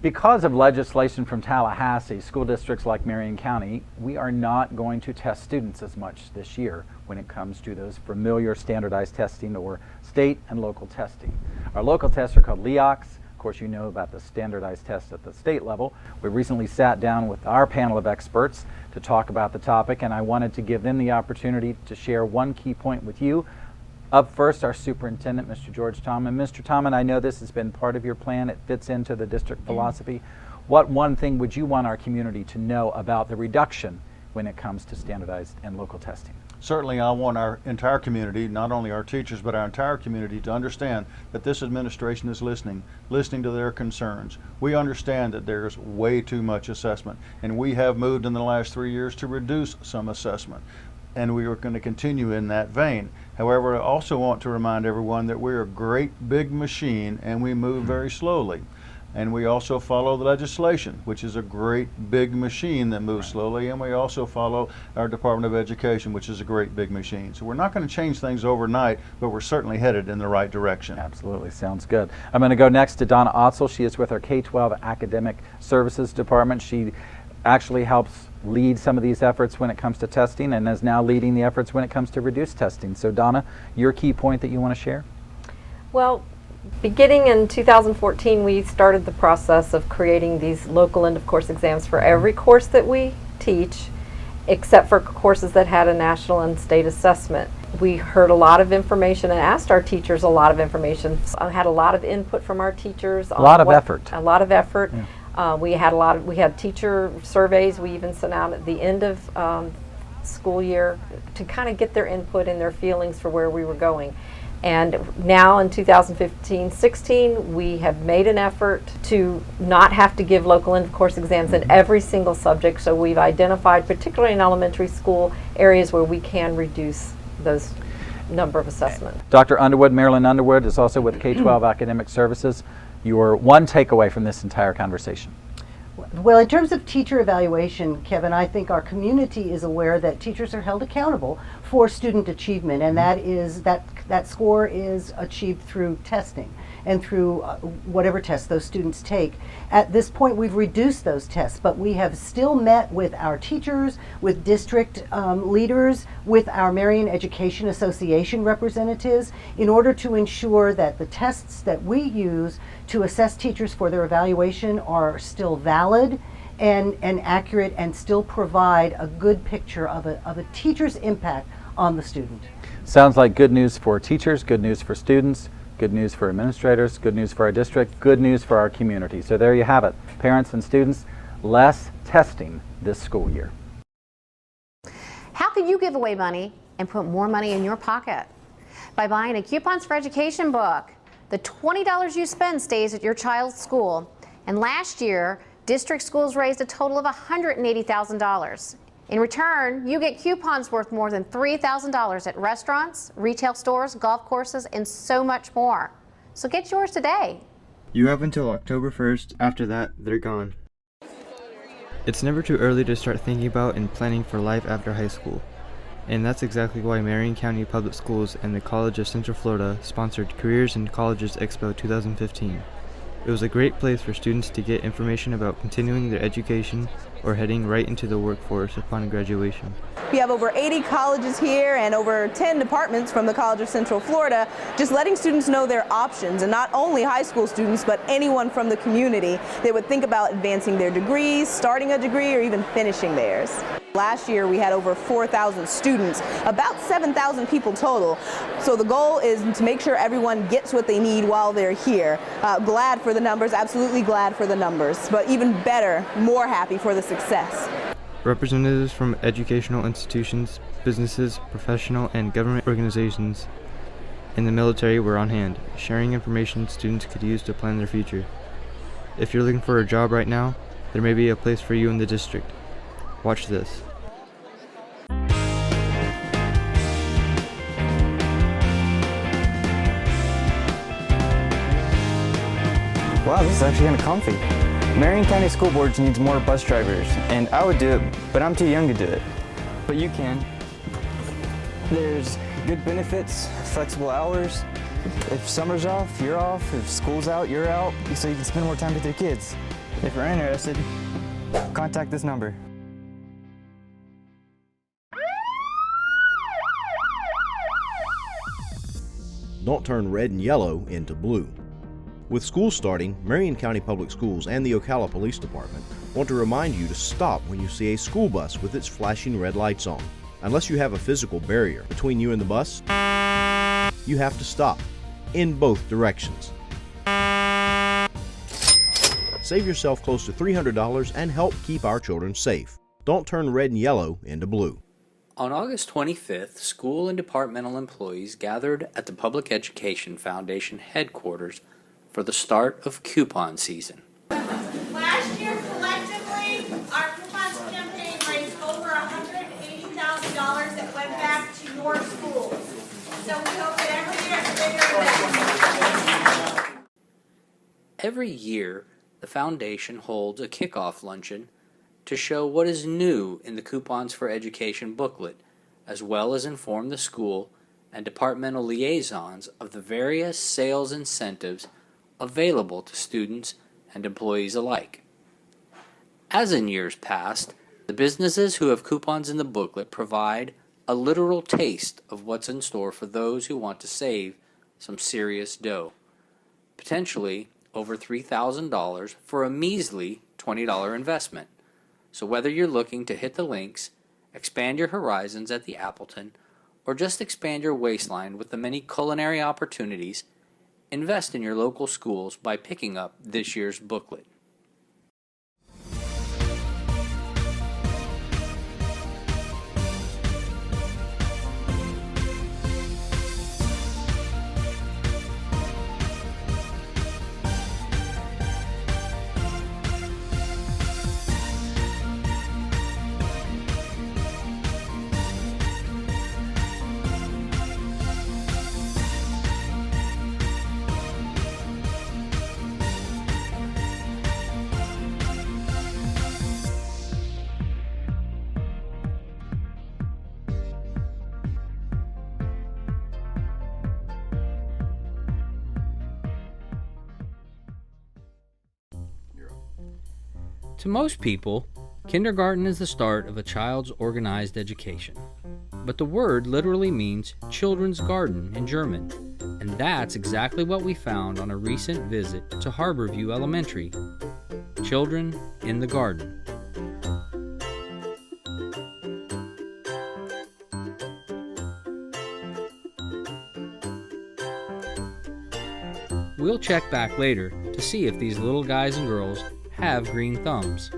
Because of legislation from Tallahassee, school districts like Marion County, we are not going to test students as much this year when it comes to those familiar standardized testing or state and local testing. Our local tests are called LEOCs. Of course, you know about the standardized tests at the state level. We recently sat down with our panel of experts to talk about the topic, and I wanted to give them the opportunity to share one key point with you. Up first, our superintendent, Mr. George Tomlin. Mr. Tomlin, I know this has been part of your plan. It fits into the district philosophy. What one thing would you want our community to know about the reduction when it comes to standardized and local testing? Certainly, I want our entire community, not only our teachers, but our entire community to understand that this administration is listening to their concerns. We understand that there's way too much assessment, and we have moved in the last 3 years to reduce some assessment, and we are going to continue in that vein. However, I also want to remind everyone that we're a great big machine and we move very slowly. And we also follow the legislation, which is a great big machine that moves slowly, and we also follow our Department of Education, which is a great big machine. So we're not going to change things overnight, but we're certainly headed in the right direction. Absolutely, sounds good. I'm going to go next to Donna Otzel. She is with our K-12 Academic Services Department. She actually helps lead some of these efforts when it comes to testing and is now leading the efforts when it comes to reduced testing. So Donna, your key point that you want to share? Well, beginning in 2014, we started the process of creating these local end-of-course exams for every course that we teach, except for courses that had a national and state assessment. We heard a lot of information and asked our teachers a lot of information. I had a lot of input from our teachers. A lot of effort. A lot of effort. Yeah. We had teacher surveys. We even sent out at the end of school year to kind of get their input and their feelings for where we were going. And now in 2015-16, we have made an effort to not have to give local end-of-course exams in every single subject. So we've identified, particularly in elementary school, areas where we can reduce those number of assessments. Dr. Underwood, Marilyn Underwood, is also with K-12 Academic Services. Your one takeaway from this entire conversation? Well, in terms of teacher evaluation, Kevin, I think our community is aware that teachers are held accountable for student achievement, and that score is achieved through testing and through whatever tests those students take. At this point, we've reduced those tests, but we have still met with our teachers, with district leaders, with our Marion Education Association representatives in order to ensure that the tests that we use to assess teachers for their evaluation are still valid and accurate and still provide a good picture of a teacher's impact on the student. Sounds like good news for teachers, good news for students, good news for administrators, good news for our district, good news for our community. So there you have it. Parents and students, less testing this school year. How can you give away money and put more money in your pocket? By buying a Coupons for Education book. The $20 you spend stays at your child's school. And last year, district schools raised a total of $180,000. In return, you get coupons worth more than $3,000 at restaurants, retail stores, golf courses, and so much more. So get yours today. You have until October 1st. After that, they're gone. It's never too early to start thinking about and planning for life after high school. And that's exactly why Marion County Public Schools and the College of Central Florida sponsored Careers in Colleges Expo 2015. It was a great place for students to get information about continuing their education or heading right into the workforce upon graduation. We have over 80 colleges here and over 10 departments from the College of Central Florida, just letting students know their options, and not only high school students, but anyone from the community that would think about advancing their degrees, starting a degree, or even finishing theirs. Last year we had over 4,000 students, about 7,000 people total. So the goal is to make sure everyone gets what they need while they're here. Glad for the numbers, absolutely glad for the numbers, but even better, more happy for the success. Representatives from educational institutions, businesses, professional and government organizations, and the military were on hand, sharing information students could use to plan their future. If you're looking for a job right now, there may be a place for you in the district. Watch this. Wow, this is actually kind of comfy. Marion County School Boards needs more bus drivers, and I would do it, but I'm too young to do it. But you can. There's good benefits, flexible hours. If summer's off, you're off. If school's out, you're out, so you can spend more time with your kids. If you're interested, contact this number. Don't turn red and yellow into blue. With school starting, Marion County Public Schools and the Ocala Police Department want to remind you to stop when you see a school bus with its flashing red lights on. Unless you have a physical barrier between you and the bus, you have to stop in both directions. Save yourself close to $300 and help keep our children safe. Don't turn red and yellow into blue. On August 25th, school and departmental employees gathered at the Public Education Foundation headquarters for the start of coupon season. Last year, collectively, our coupons campaign raised over $180,000 that went back to your schools. So we hope that every year it's bigger and better. Every year, the foundation holds a kickoff luncheon to show what is new in the Coupons for Education booklet, as well as inform the school and departmental liaisons of the various sales incentives available to students and employees alike. As in years past, the businesses who have coupons in the booklet provide a literal taste of what's in store for those who want to save some serious dough, potentially over $3,000 for a measly $20 investment. So whether you're looking to hit the links, expand your horizons at the Appleton, or just expand your waistline with the many culinary opportunities, invest in your local schools by picking up this year's booklet. To most people, kindergarten is the start of a child's organized education. But the word literally means children's garden in German, and that's exactly what we found on a recent visit to Harborview Elementary. Children in the garden. We'll check back later to see if these little guys and girls have green thumbs.